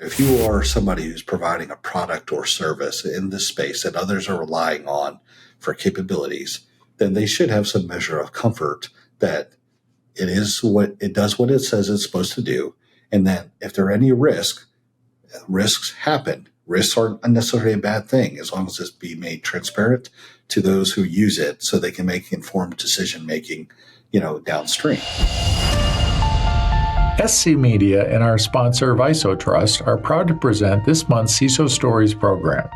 if you are somebody who's providing a product or service in this space that others are relying on for capabilities, then they should have some measure of comfort that it does what it says it's supposed to do. And then if there are any risks happen. Risks aren't necessarily a bad thing as long as it's be made transparent to those who use it so they can make informed decision making, downstream. SC Media and our sponsor, VisoTrust, are proud to present this month's CISO Stories program.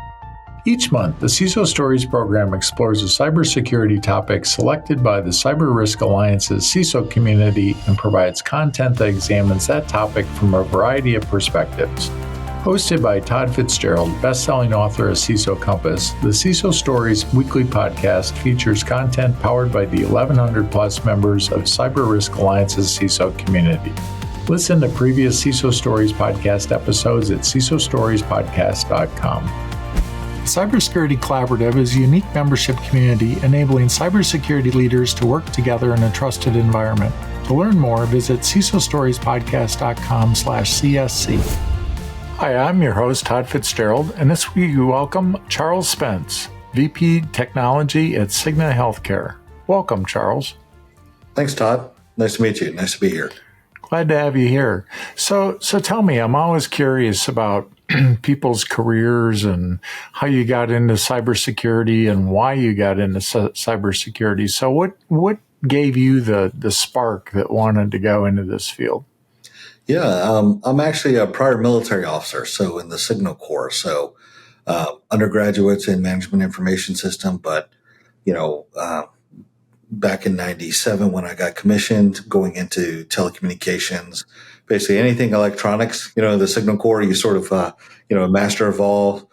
Each month, the CISO Stories program explores a cybersecurity topic selected by the Cyber Risk Alliance's CISO community and provides content that examines that topic from a variety of perspectives. Hosted by Todd Fitzgerald, best-selling author of CISO Compass, the CISO Stories weekly podcast features content powered by the 1,100-plus members of Cyber Risk Alliance's CISO community. Listen to previous CISO Stories podcast episodes at CISOstoriespodcast.com. Cybersecurity Collaborative is a unique membership community enabling cybersecurity leaders to work together in a trusted environment. To learn more, visit CISOstoriespodcast.com/CSC. Hi, I'm your host, Todd Fitzgerald, and this week we welcome Charles Spence, VP Technology at Cigna Healthcare. Welcome, Charles. Thanks, Todd. Nice to meet you. Nice to be here. Glad to have you here. So tell me, I'm always curious about people's careers and how you got into cybersecurity and why you got into cybersecurity. So what gave you the spark that wanted to go into this field? Yeah, I'm actually a prior military officer, so in the Signal Corps. So undergraduates in management information system, but back in '97 when I got commissioned, going into telecommunications, basically anything electronics. The Signal Corps, you sort of a master of all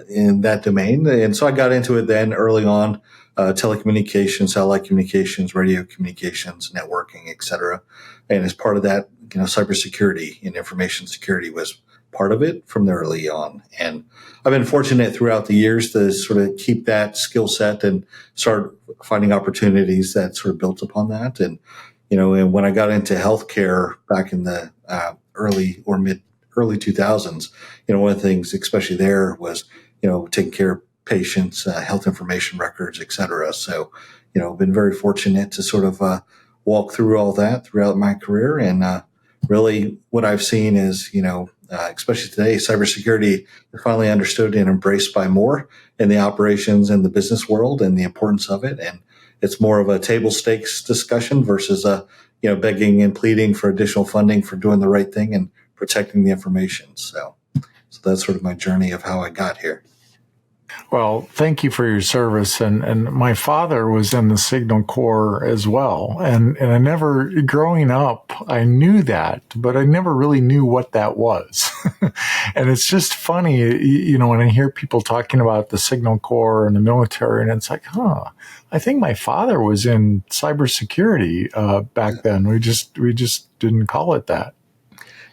in that domain, and so I got into it then early on. Telecommunications, satellite communications, radio communications, networking, et cetera. And as part of that, cybersecurity and information security was part of it from the early on. And I've been fortunate throughout the years to sort of keep that skill set and start finding opportunities that sort of built upon that. And, and when I got into healthcare back in the early 2000s, one of the things, especially there, was, taking care of patients, health information records, et cetera. So, been very fortunate to sort of walk through all that throughout my career. And really what I've seen is, especially today, cybersecurity is finally understood and embraced by more in the operations and the business world and the importance of it. And it's more of a table stakes discussion versus begging and pleading for additional funding for doing the right thing and protecting the information. So that's sort of my journey of how I got here. Well, thank you for your service. And my father was in the Signal Corps as well. And I never, growing up, I knew that, but I never really knew what that was. And it's just funny, when I hear people talking about the Signal Corps and the military, and it's like, I think my father was in cybersecurity back then. We just didn't call it that.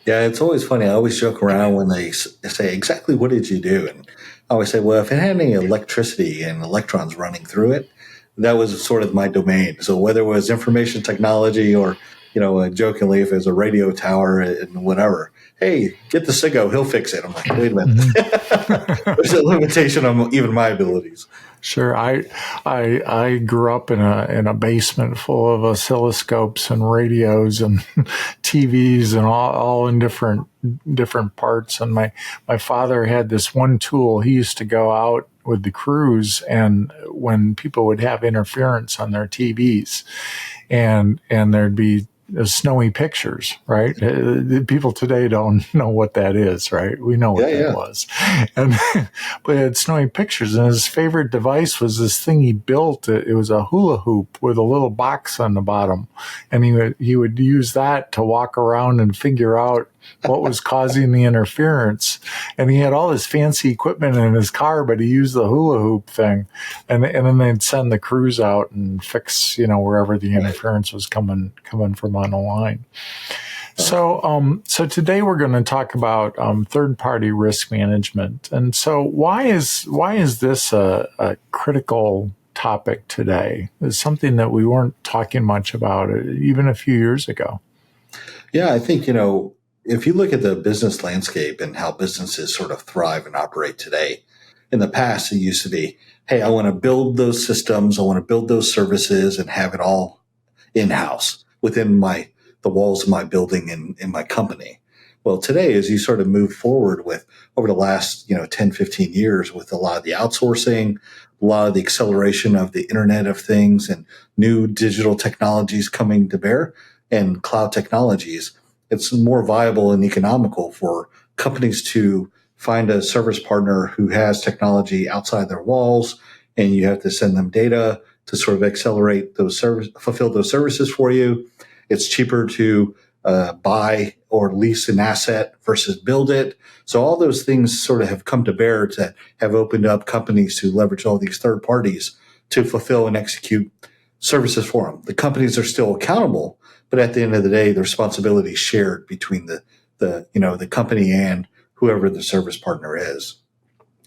Yeah, it's always funny. I always joke around when they say, exactly what did you do? And I always say, well, if it had any electricity and electrons running through it, that was sort of my domain. So whether it was information technology or, jokingly, if it was a radio tower and whatever, hey, get the SIGO, he'll fix it. I'm like, wait a minute. Mm-hmm. There's a limitation on even my abilities. Sure. I grew up in a basement full of oscilloscopes and radios and TVs and all in different parts. And my father had this one tool. He used to go out with the crews, and when people would have interference on their TVs, and there'd be snowy pictures, right? People today don't know what that is, right? We know what that was. And but it had snowy pictures, and his favorite device was this thing he built. It was a hula hoop with a little box on the bottom, and he would use that to walk around and figure out what was causing the interference. And he had all this fancy equipment in his car, but he used the hula hoop thing. And then they'd send the crews out and fix, wherever the interference was coming from on the line. So today we're going to talk about third-party risk management. And so why is this a critical topic today? It's something that we weren't talking much about even a few years ago. Yeah, I think, if you look at the business landscape and how businesses sort of thrive and operate today, in the past, it used to be, hey, I want to build those systems, I want to build those services and have it all in-house within the walls of my building and in my company. Well, today, as you sort of move forward with over the last, 10, 15 years with a lot of the outsourcing, a lot of the acceleration of the Internet of Things and new digital technologies coming to bear and cloud technologies, it's more viable and economical for companies to find a service partner who has technology outside their walls, and you have to send them data to sort of accelerate fulfill those services for you. It's cheaper to buy or lease an asset versus build it. So all those things sort of have come to bear to have opened up companies to leverage all these third parties to fulfill and execute services for them. The companies are still accountable, but at the end of the day, the responsibility is shared between the company and whoever the service partner is.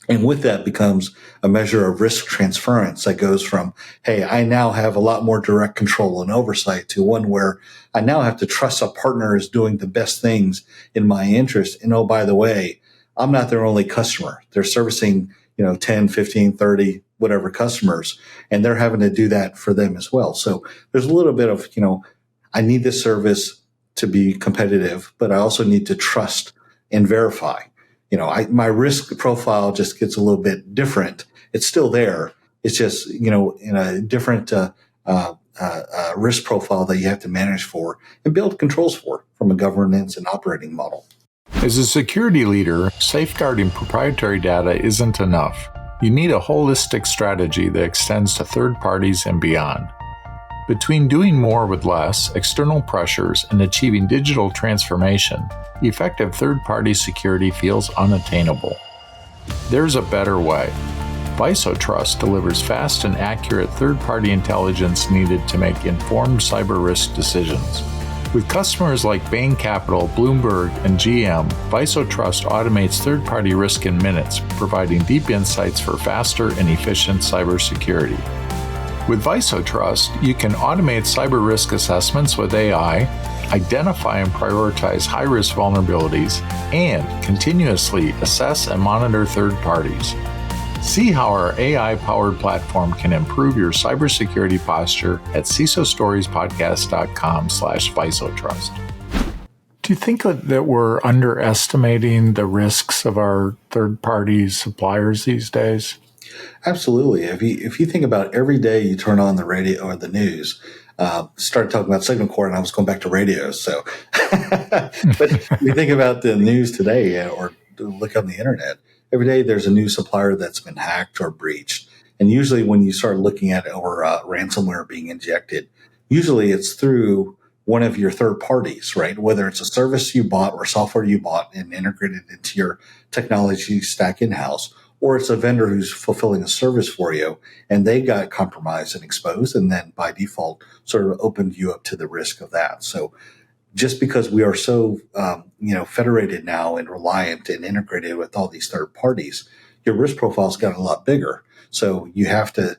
And with that becomes a measure of risk transference that goes from, hey, I now have a lot more direct control and oversight to one where I now have to trust a partner is doing the best things in my interest. And oh, by the way, I'm not their only customer. They're servicing, 10, 15, 30, whatever customers, and they're having to do that for them as well. So there's a little bit of, I need this service to be competitive, but I also need to trust and verify. My risk profile just gets a little bit different. It's still there. It's just, in a different risk profile that you have to manage for and build controls for from a governance and operating model. As a security leader, safeguarding proprietary data isn't enough. You need a holistic strategy that extends to third parties and beyond. Between doing more with less, external pressures, and achieving digital transformation, effective third-party security feels unattainable. There's a better way. VisoTrust delivers fast and accurate third-party intelligence needed to make informed cyber risk decisions. With customers like Bain Capital, Bloomberg, and GM, VisoTrust automates third-party risk in minutes, providing deep insights for faster and efficient cybersecurity. With VisoTrust, you can automate cyber risk assessments with AI, identify and prioritize high-risk vulnerabilities, and continuously assess and monitor third parties. See how our AI-powered platform can improve your cybersecurity posture at CISOstoriespodcast.com/VisoTrust. Do you think that we're underestimating the risks of our third-party suppliers these days? Absolutely. If you think about every day you turn on the radio or the news, started talking about Signal Corps and I was going back to radios. So, but you think about the news today or look on the internet, every day there's a new supplier that's been hacked or breached. And usually when you start looking at or ransomware being injected, usually it's through one of your third parties, right? Whether it's a service you bought or software you bought and integrated into your technology stack in-house, or it's a vendor who's fulfilling a service for you and they got compromised and exposed and then by default sort of opened you up to the risk of that. So just because we are so, federated now and reliant and integrated with all these third parties, your risk profile's got a lot bigger. So you have to,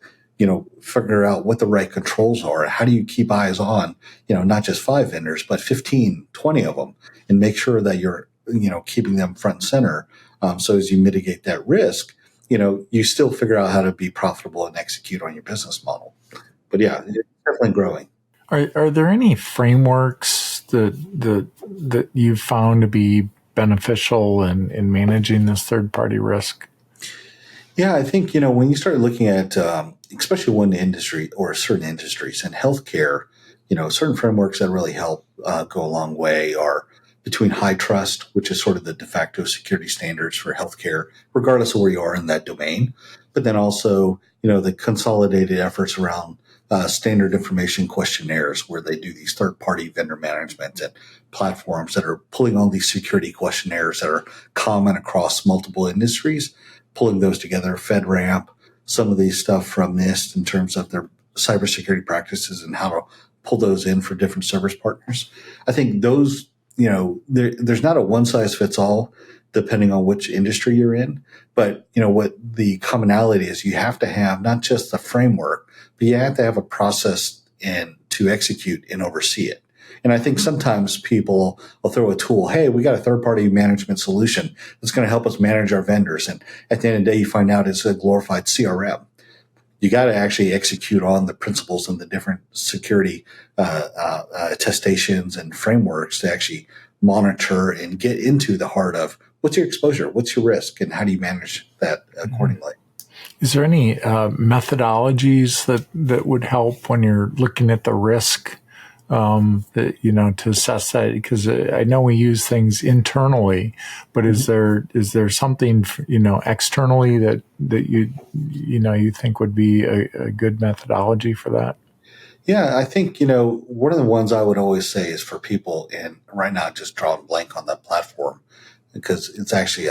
figure out what the right controls are. How do you keep eyes on, not just 5 vendors, but 15, 20 of them and make sure that you're, keeping them front and center. So as you mitigate that risk, you still figure out how to be profitable and execute on your business model. But yeah, it's definitely growing. Are there any frameworks that you've found to be beneficial in managing this third-party risk? Yeah, I think, when you start looking at, especially one industry or certain industries in healthcare, certain frameworks that really help go a long way are between high trust, which is sort of the de facto security standards for healthcare, regardless of where you are in that domain. But then also, the consolidated efforts around standard information questionnaires where they do these third-party vendor management and platforms that are pulling all these security questionnaires that are common across multiple industries, pulling those together, FedRAMP, some of these stuff from NIST in terms of their cybersecurity practices and how to pull those in for different service partners. I think those, there's not a one-size-fits-all depending on which industry you're in. But, what the commonality is, you have to have not just the framework, but you have to have a process and to execute and oversee it. And I think sometimes people will throw a tool, hey, we got a third-party management solution that's going to help us manage our vendors. And at the end of the day, you find out it's a glorified CRM. You got to actually execute on the principles and the different security attestations and frameworks to actually monitor and get into the heart of what's your exposure, what's your risk, and how do you manage that accordingly. Is there any methodologies that would help when you're looking at the risk, to assess that? Because I know we use things internally, but is there something externally that you think would be a good methodology for that? Yeah, I think, one of the ones I would always say is for people, and right now just drawing blank on that platform, because it's actually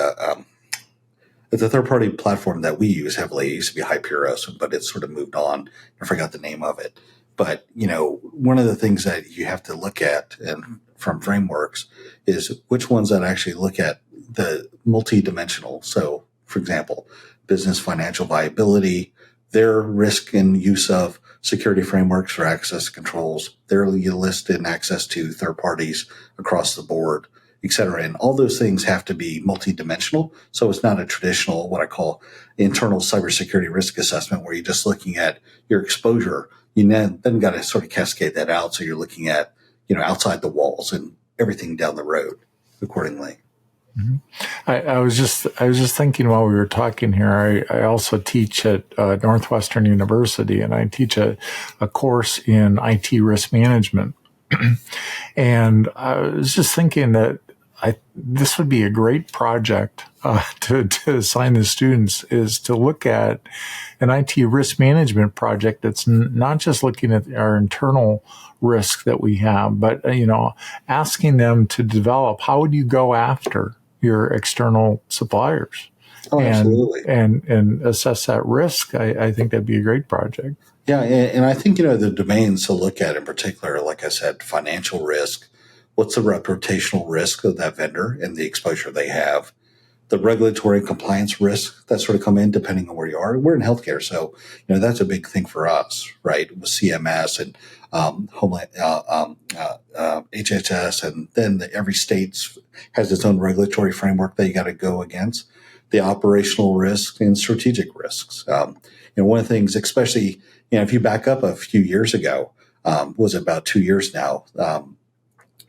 it's a third-party platform that we use heavily. It used to be Hyperos, but it's sort of moved on. I forgot the name of it. But, one of the things that you have to look at and from frameworks is which ones that actually look at the multi-dimensional. So, for example, business financial viability, their risk and use of security frameworks for access controls, their list and access to third parties across the board, et cetera. And all those things have to be multidimensional. So it's not a traditional, what I call internal cybersecurity risk assessment, where you're just looking at your exposure. You then got to sort of cascade that out. So you're looking at, outside the walls and everything down the road accordingly. Mm-hmm. I was just thinking while we were talking here, I also teach at Northwestern University, and I teach a course in IT risk management. And I was just thinking that this would be a great project to assign the students, is to look at an IT risk management project that's not just looking at our internal risk that we have, but asking them to develop, how would you go after your external suppliers? Oh, absolutely. And assess that risk. I think that'd be a great project. Yeah, and I think, the domains to look at in particular, like I said, financial risk, what's the reputational risk of that vendor and the exposure they have, the regulatory compliance risk that sort of come in depending on where you are. We're in healthcare, so, that's a big thing for us, right, with CMS and Homeland, HHS, and then every state has its own regulatory framework that you got to go against, the operational risk and strategic risks. One of the things, especially, if you back up a few years ago, was about 2 years now,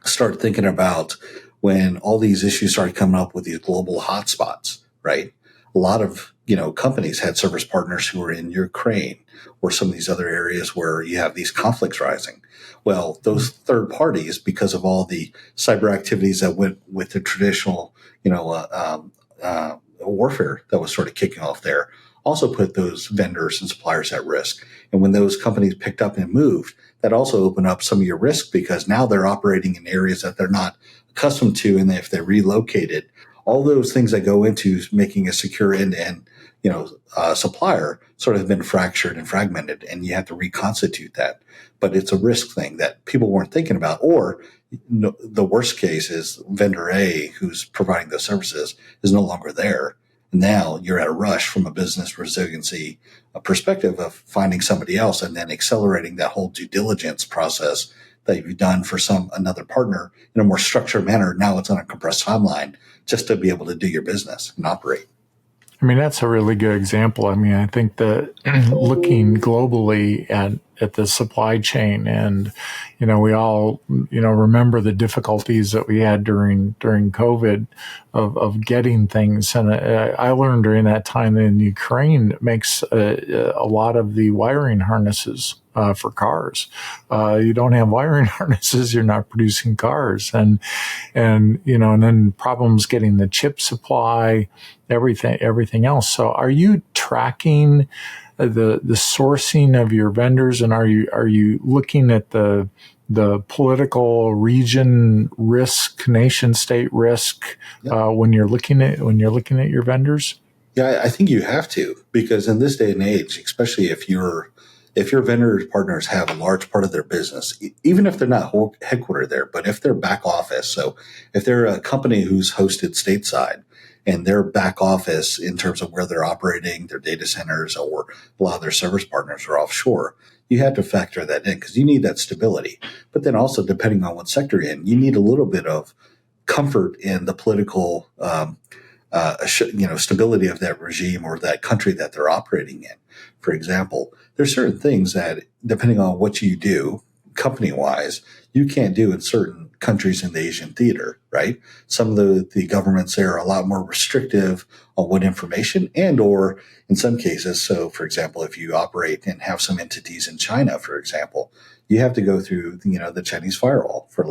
start thinking about when all these issues started coming up with these global hotspots, right? A lot of, companies had service partners who were in Ukraine or some of these other areas where you have these conflicts rising. Well, those third parties, because of all the cyber activities that went with the traditional, warfare that was sort of kicking off there, also put those vendors and suppliers at risk. And when those companies picked up and moved, that also opened up some of your risk, because now they're operating in areas that they're not accustomed to. And if they're relocated, all those things that go into making a secure end-to-end, supplier sort of have been fractured and fragmented, and you have to reconstitute that. But it's a risk thing that people weren't thinking about. Or the worst case is vendor A, who's providing those services, is no longer there. Now you're at a rush from a business resiliency perspective of finding somebody else and then accelerating that whole due diligence process that you've done for another partner in a more structured manner. Now it's on a compressed timeline just to be able to do your business and operate. I mean, that's a really good example. I mean, I think that looking globally at the supply chain, and, we all, remember the difficulties that we had during COVID of getting things. And I learned during that time that in Ukraine makes a lot of the wiring harnesses for cars. You don't have wiring harnesses, you're not producing cars. And then problems getting the chip supply, everything else. So are you tracking the sourcing of your vendors, and are you looking at the political region risk, nation state risk, when you're looking at your vendors? Yeah, I think you have to, because in this day and age, especially if your vendor partners have a large part of their business, even if they're not headquartered there, but if they're back office, so if they're a company who's hosted stateside and their back office in terms of where they're operating, their data centers, or a lot of their service partners are offshore. You have to factor that in because you need that stability. But then also, depending on what sector you're in, you need a little bit of comfort in the political stability of that regime or that country that they're operating in. For example, there's certain things that, depending on what you do, company-wise, you can't do in certain countries in the Asian theater, right? Some of the governments there are a lot more restrictive on what information and or in some cases. So, for example, if you operate and have some entities in China, for example, you have to go through, the Chinese firewall for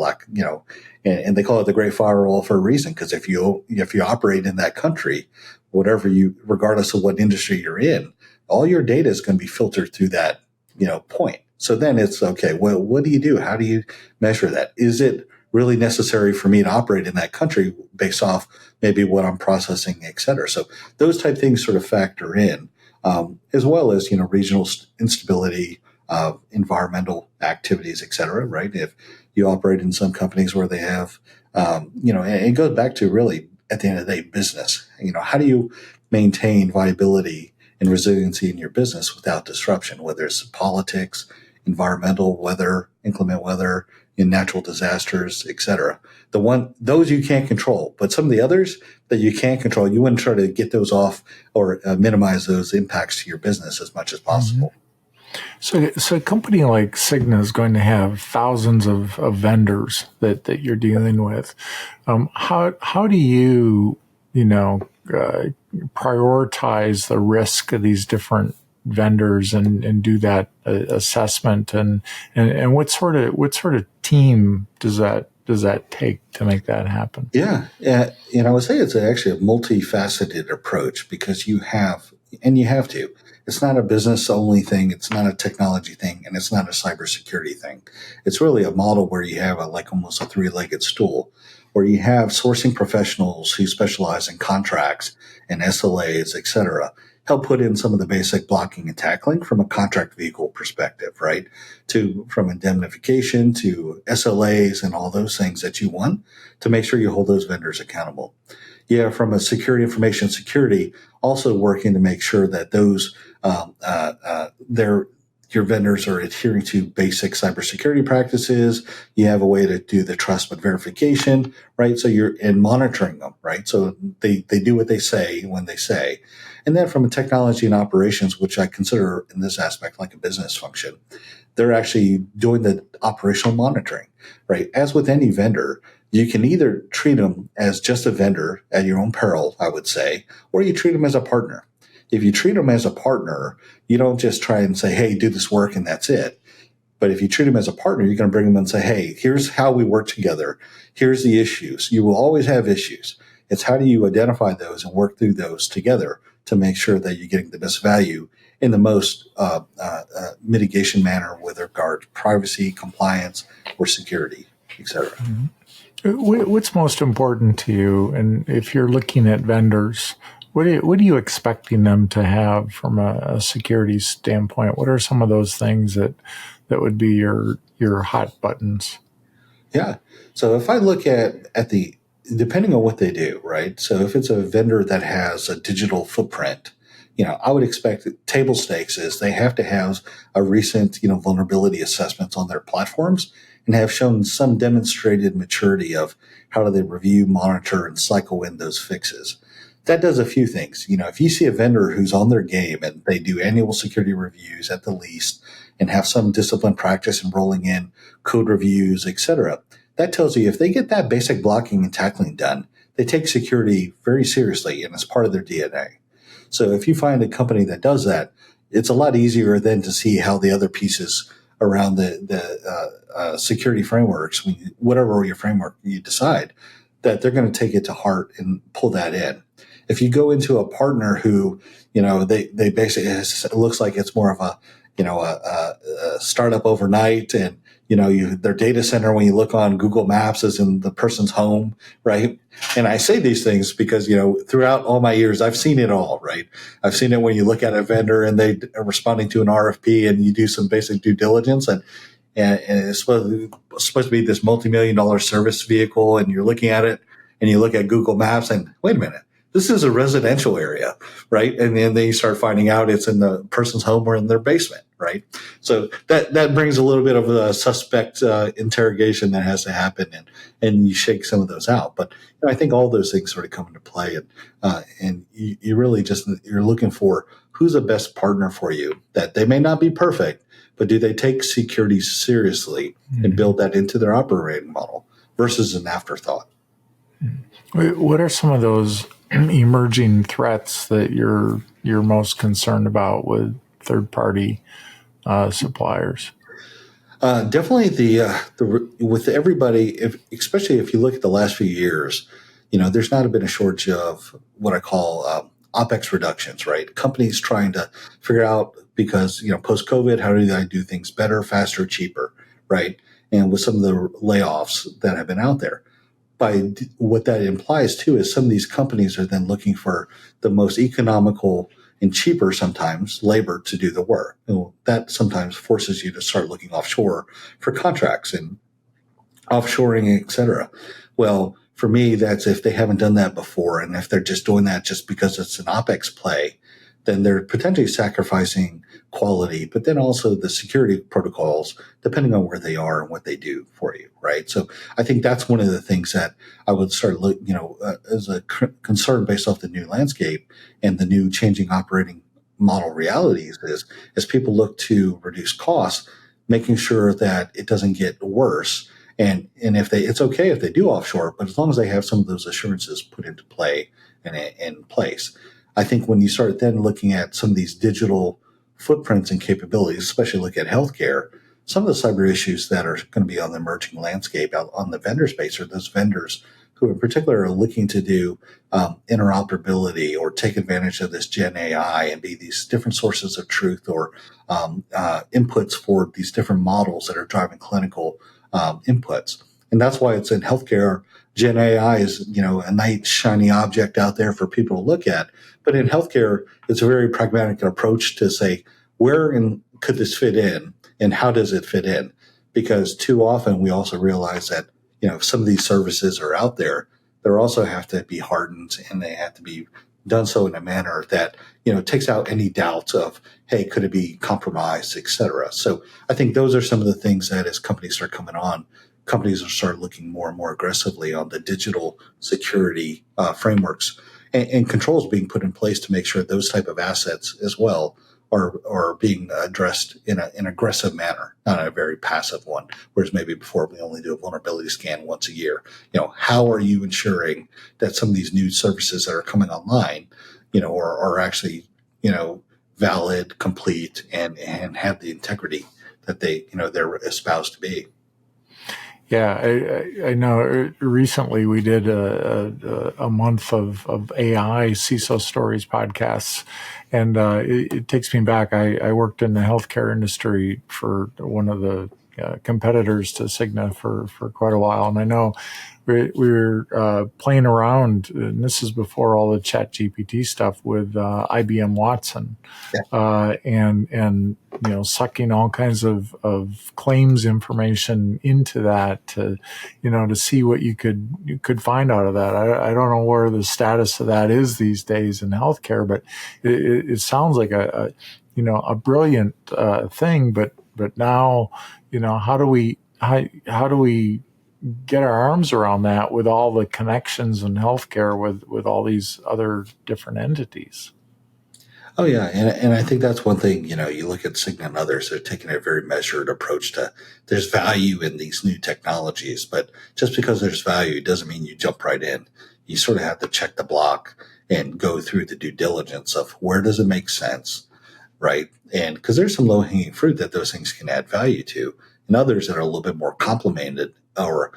and they call it the Great Firewall for a reason, because if you operate in that country, regardless of what industry you're in, all your data is going to be filtered through that, point. So then it's okay. Well, what do you do? How do you measure that? Is it really necessary for me to operate in that country based off maybe what I'm processing, et cetera? So those type things sort of factor in, as well as, regional instability, environmental activities, et cetera, right? If you operate in some companies where they have, and it goes back to really at the end of the day, business, how do you maintain viability and resiliency in your business without disruption, whether it's politics, environmental, weather, inclement weather, natural disasters, et cetera. Those you can't control, but some of the others that you can't control, you want to try to get those off or minimize those impacts to your business as much as possible. So a company like Cigna is going to have thousands of vendors that you're dealing with. How do you prioritize the risk of these different vendors and do that assessment and what sort of team does that take to make that happen? Yeah. I would say it's actually a multifaceted approach because you have to. It's not a business only thing. It's not a technology thing, and it's not a cybersecurity thing. It's really a model where you have almost a three-legged stool, where you have sourcing professionals who specialize in contracts and SLAs, et cetera, help put in some of the basic blocking and tackling from a contract vehicle perspective, right? From indemnification to SLAs and all those things that you want to make sure you hold those vendors accountable. Yeah, from a information security, also working to make sure that those your vendors are adhering to basic cybersecurity practices. You have a way to do the trust but verification, right? So you're in monitoring them, right? So they do what they say when they say. And then from a technology and operations, which I consider in this aspect like a business function, they're actually doing the operational monitoring, right? As with any vendor, you can either treat them as just a vendor at your own peril, I would say, or you treat them as a partner. If you treat them as a partner, you don't just try and say, hey, do this work and that's it. But if you treat them as a partner, you're going to bring them and say, hey, here's how we work together. Here's the issues. You will always have issues. It's how do you identify those and work through those together to make sure that you're getting the best value in the most mitigation manner with regard to privacy, compliance, or security, et cetera. Mm-hmm. What's most important to you? And if you're looking at vendors, what are you expecting them to have from a security standpoint? What are some of those things that would be your hot buttons? Yeah. So if I look at depending on what they do, right? So if it's a vendor that has a digital footprint, I would expect table stakes is they have to have a recent, vulnerability assessments on their platforms and have shown some demonstrated maturity of how do they review, monitor, and cycle in those fixes. That does a few things. If you see a vendor who's on their game and they do annual security reviews at the least and have some disciplined practice in rolling in code reviews, et cetera, that tells you if they get that basic blocking and tackling done, they take security very seriously and it's part of their DNA. So if you find a company that does that, it's a lot easier then to see how the other pieces around the security frameworks, whatever your framework you decide, that they're going to take it to heart and pull that in. If you go into a partner who, they basically, it looks like it's more of a startup overnight and, their data center, when you look on Google Maps, is in the person's home, right? And I say these things because, throughout all my years, I've seen it all, right? I've seen it when you look at a vendor and they are responding to an RFP and you do some basic due diligence and it's supposed to be this multi-million-dollar service vehicle and you're looking at it and you look at Google Maps and wait a minute, this is a residential area, right? And then they start finding out it's in the person's home or in their basement, right? So that brings a little bit of a suspect interrogation that has to happen, and you shake some of those out. But I think all those things sort of come into play, and you really just you're looking for who's the best partner for you. That they may not be perfect, but do they take security seriously and build that into their operating model versus an afterthought? What are some of those emerging threats that you're most concerned about with third-party suppliers? Definitely the with everybody, especially if you look at the last few years, there's not been a shortage of what I call OpEx reductions, right? Companies trying to figure out because post COVID, how do I do things better, faster, cheaper, right? And with some of the layoffs that have been out there, what that implies too is some of these companies are then looking for the most economical and cheaper sometimes labor to do the work. That sometimes forces you to start looking offshore for contracts and offshoring, et cetera. Well, for me, that's if they haven't done that before, and if they're just doing that just because it's an OpEx play, then they're potentially sacrificing quality, but then also the security protocols, depending on where they are and what they do for you, right? So I think that's one of the things that I would start, as a concern based off the new landscape and the new changing operating model realities is as people look to reduce costs, making sure that it doesn't get worse. And if it's okay if they do offshore, but as long as they have some of those assurances put into play and in place. I think when you start then looking at some of these digital footprints and capabilities, especially look at healthcare, some of the cyber issues that are going to be on the emerging landscape out on the vendor space are those vendors who in particular are looking to do interoperability or take advantage of this Gen AI and be these different sources of truth or inputs for these different models that are driving clinical inputs. And that's why it's in healthcare. Gen AI is, a nice shiny object out there for people to look at. But in healthcare, it's a very pragmatic approach to say, could this fit in and how does it fit in? Because too often we also realize that, if some of these services are out there, they also have to be hardened and they have to be done so in a manner that, takes out any doubts of, hey, could it be compromised, et cetera. So I think those are some of the things that as companies start coming on, companies will start looking more and more aggressively on the digital security frameworks and controls being put in place to make sure those type of assets as well are being addressed in an aggressive manner, not a very passive one. Whereas maybe before we only do a vulnerability scan once a year. How are you ensuring that some of these new services that are coming online, are actually, valid, complete, and have the integrity that they're espoused to be. Yeah, I know. Recently, we did a month of AI CISO Stories podcasts, and it takes me back. I worked in the healthcare industry for one of the competitors to Cigna for quite a while, and I know we were playing around, and this is before all the Chat GPT stuff with IBM Watson, and sucking all kinds of claims information into that to see what you could find out of that. I don't know where the status of that is these days in healthcare, but it sounds like a brilliant thing. But now how do we get our arms around that with all the connections in healthcare with all these other different entities? Oh yeah, and I think that's one thing. You look at Cigna and others; they're taking a very measured approach to. There's value in these new technologies, but just because there's value doesn't mean you jump right in. You sort of have to check the block and go through the due diligence of where does it make sense, right? And because there's some low hanging fruit that those things can add value to, and others that are a little bit more complicated or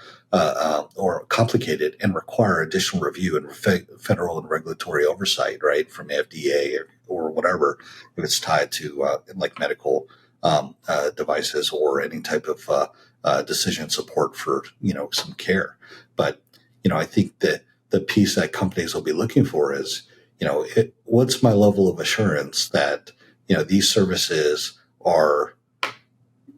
complicated and require additional review and federal and regulatory oversight, right, from FDA or whatever, if it's tied to like medical devices or any type of decision support for some care. But I think that the piece that companies will be looking for is what's my level of assurance that these services are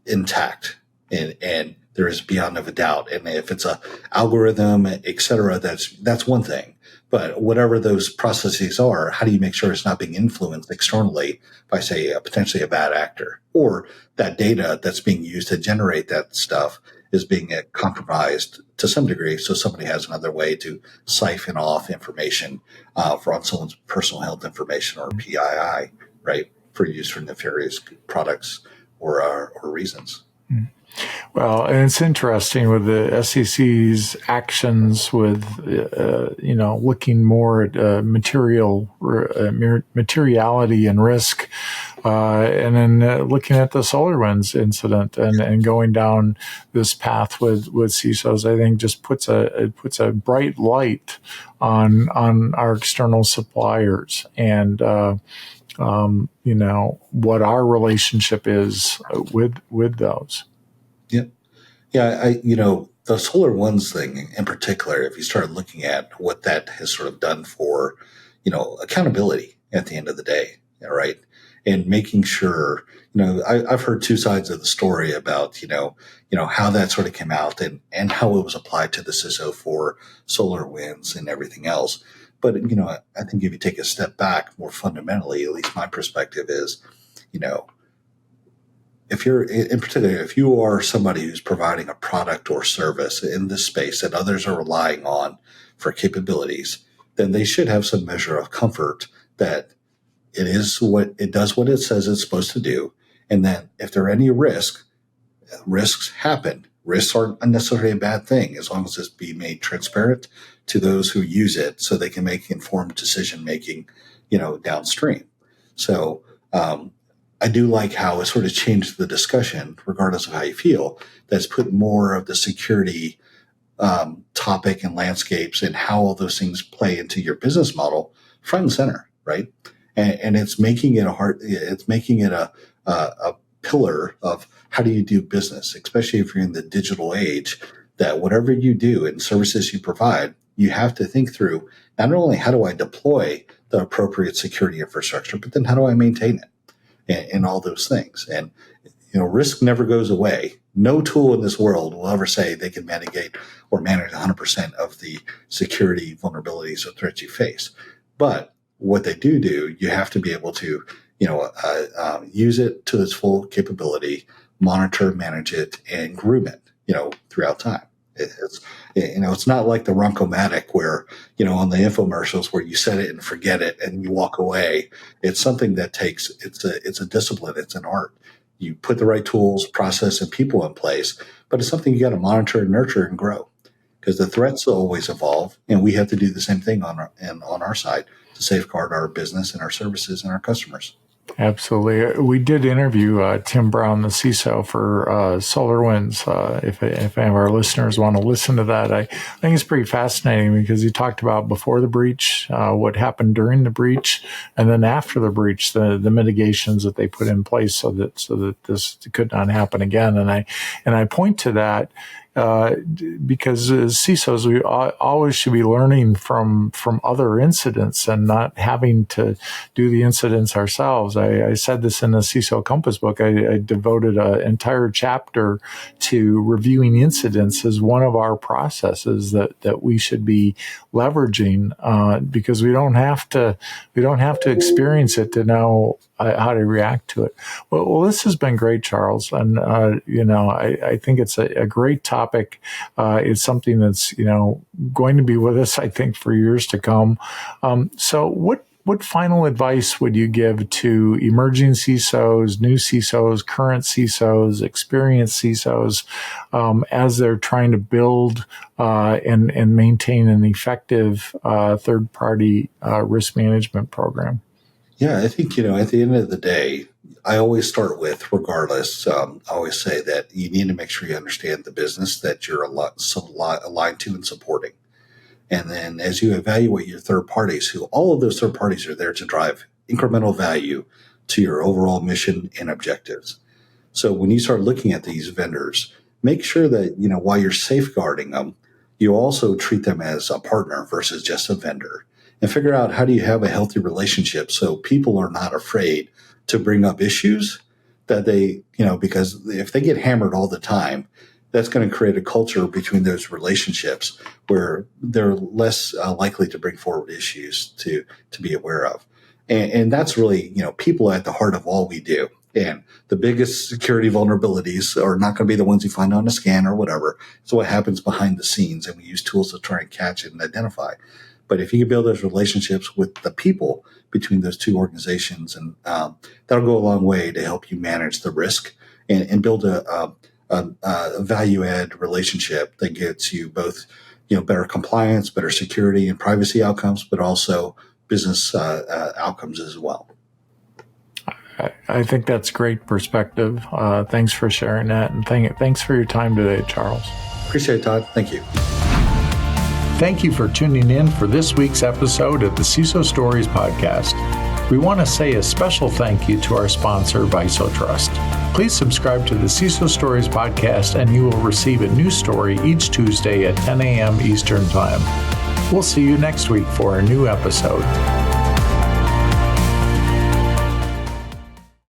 intact and there is beyond of a doubt. And if it's a algorithm, et cetera, that's one thing. But whatever those processes are, how do you make sure it's not being influenced externally by, say, potentially a bad actor, or that data that's being used to generate that stuff is being compromised to some degree, so somebody has another way to siphon off information from someone's personal health information or PII, right, for use for nefarious products or reasons. Well, and it's interesting with the SEC's actions with, looking more at materiality and risk, and then looking at the SolarWinds incident and going down this path with CISOs, I think just puts a bright light on our external suppliers and what our relationship is with those. Yeah. Yeah. The SolarWinds thing in particular, if you start looking at what that has sort of done for, accountability at the end of the day, right? And making sure, I've heard two sides of the story about, how that sort of came out and how it was applied to the CISO for SolarWinds and everything else. But, I think if you take a step back more fundamentally, at least my perspective is, if you're in particular, if you are somebody who's providing a product or service in this space that others are relying on for capabilities, then they should have some measure of comfort that it does what it says it's supposed to do. And then if there are any risks happen. Risks aren't necessarily a bad thing as long as it's be made transparent to those who use it so they can make informed decision making, downstream. So, I do like how it sort of changed the discussion, regardless of how you feel, that's put more of the security topic and landscapes and how all those things play into your business model front and center, right? And it's making it a pillar of how do you do business, especially if you're in the digital age, that whatever you do and services you provide, you have to think through not only how do I deploy the appropriate security infrastructure, but then how do I maintain it? And all those things. And, risk never goes away. No tool in this world will ever say they can mitigate or manage 100% of the security vulnerabilities or threats you face. But what they do, you have to be able to, use it to its full capability, monitor, manage it, and groom it, throughout time. It's not like the Runcomatic where, on the infomercials where you set it and forget it and you walk away. It's something that it's a discipline. It's an art. You put the right tools, process, and people in place, but it's something you got to monitor and nurture and grow because the threats will always evolve. And we have to do the same thing on our side to safeguard our business and our services and our customers. Absolutely. We did interview Tim Brown, the CISO for SolarWinds. If any of our listeners want to listen to that, I think it's pretty fascinating because he talked about before the breach, what happened during the breach, and then after the breach, the mitigations that they put in place so that this could not happen again. And I point to that. Because as CISOs, we always should be learning from other incidents and not having to do the incidents ourselves. I said this in the CISO Compass book. I devoted an entire chapter to reviewing incidents as one of our processes that we should be leveraging because we don't have to experience it to know how to react to it. Well, this has been great, Charles, and I think it's a great topic. It's something that's going to be with us, I think, for years to come. So, what final advice would you give to emerging CISOs, new CISOs, current CISOs, experienced CISOs as they're trying to build and maintain an effective third-party risk management program? Yeah, I think, at the end of the day, I always start with, regardless, I always say that you need to make sure you understand the business that you're aligned to and supporting. And then as you evaluate your third parties, all of those third parties are there to drive incremental value to your overall mission and objectives. So when you start looking at these vendors, make sure that, while you're safeguarding them, you also treat them as a partner versus just a vendor. And figure out how do you have a healthy relationship so people are not afraid to bring up issues that they, because if they get hammered all the time, that's going to create a culture between those relationships where they're less likely to bring forward issues to be aware of. And that's really, people at the heart of all we do. And the biggest security vulnerabilities are not going to be the ones you find on a scan or whatever. It's what happens behind the scenes, and we use tools to try and catch it and identify. But if you can build those relationships with the people between those two organizations, and that'll go a long way to help you manage the risk and build a value add relationship that gets you both, better compliance, better security and privacy outcomes, but also business outcomes as well. I think that's great perspective. Thanks for sharing that, and thanks for your time today, Charles. Appreciate it, Todd. Thank you. Thank you for tuning in for this week's episode of the CISO Stories podcast. We want to say a special thank you to our sponsor, VisoTrust. Please subscribe to the CISO Stories podcast, and you will receive a new story each Tuesday at 10 a.m. Eastern Time. We'll see you next week for a new episode.